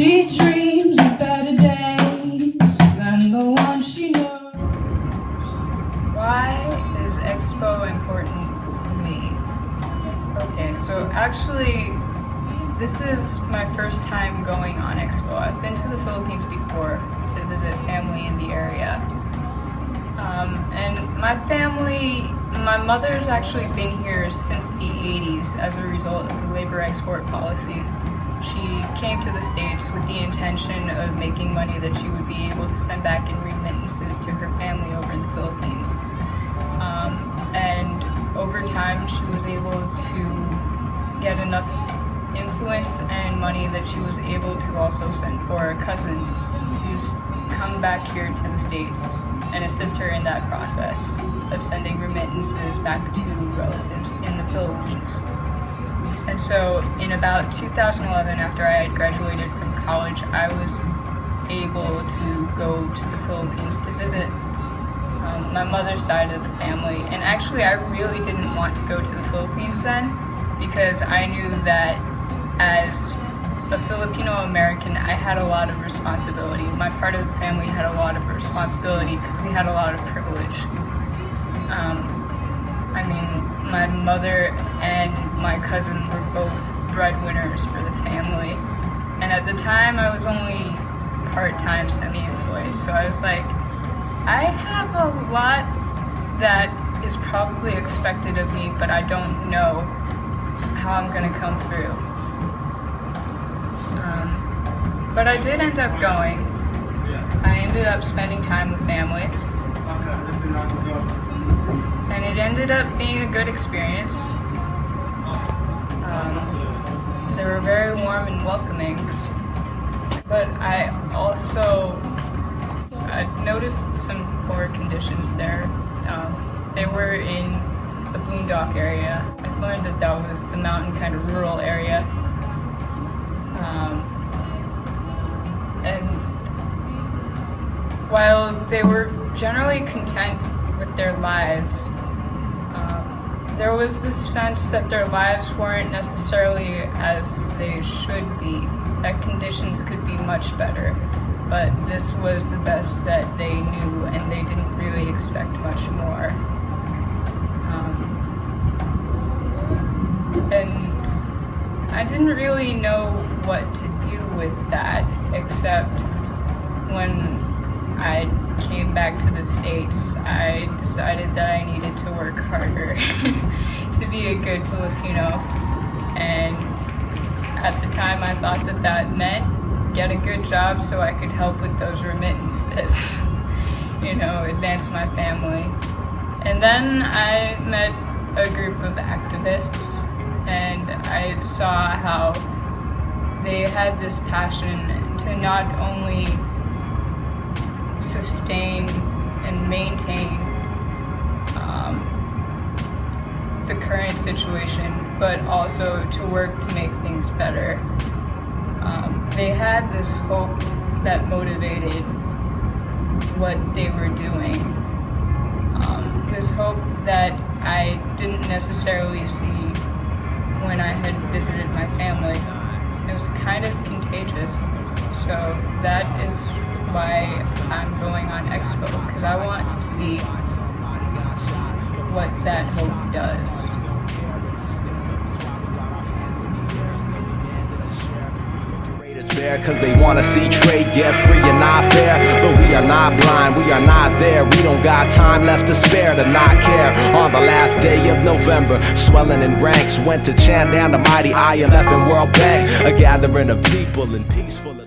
She dreams of better days than the one she knows. Why is Expo important to me? Okay, so actually, this is my first time going on Expo. I've been to the Philippines before to visit family in the area. And my mother's actually been here since the 80s as a result of the labor export policy. She came to the States with the intention of making money that she would be able to send back in remittances to her family over in the Philippines. And over time, she was able to get enough influence and money that she was able to also send for a cousin to come back here to the States and assist her in that process of sending remittances back to relatives in the Philippines. And so in about 2011, after I had graduated from college, I was able to go to the Philippines to visit my mother's side of the family. And actually, I really didn't want to go to the Philippines then, because I knew that as a Filipino American, I had a lot of responsibility. My part of the family had a lot of responsibility because we had a lot of privilege. My mother and my cousin were both breadwinners for the family. And at the time, I was only part-time semi-employed. So I was like, I have a lot that is probably expected of me, but I don't know how I'm gonna come through. But I did end up going. I ended up spending time with family. And it ended up being a good experience. They were very warm and welcoming. But I noticed some poor conditions there. They were in the boondock area. I learned that was the mountain kind of rural area. And while they were generally content with their lives, there was this sense that their lives weren't necessarily as they should be, that conditions could be much better, but this was the best that they knew, and they didn't really expect much more. And I didn't really know what to do with that, except when I came back to the States, I decided that I needed to work harder to be a good Filipino. And at the time, I thought that meant get a good job so I could help with those remittances, advance my family. And then I met a group of activists, and I saw how they had this passion to not only sustain and maintain the current situation, but also to work to make things better. They had this hope that motivated what they were doing. This hope that I didn't necessarily see when I had visited my family. It was kind of contagious. So that is why I'm going on Expo, because I want to see what that hope does. Cause they wanna see trade get free and not fair. But we are not blind, we are not there. We don't got time left to spare to not care. On the last day of November, swelling in ranks, went to chant down the mighty IMF and World Bank. A gathering of people in peaceful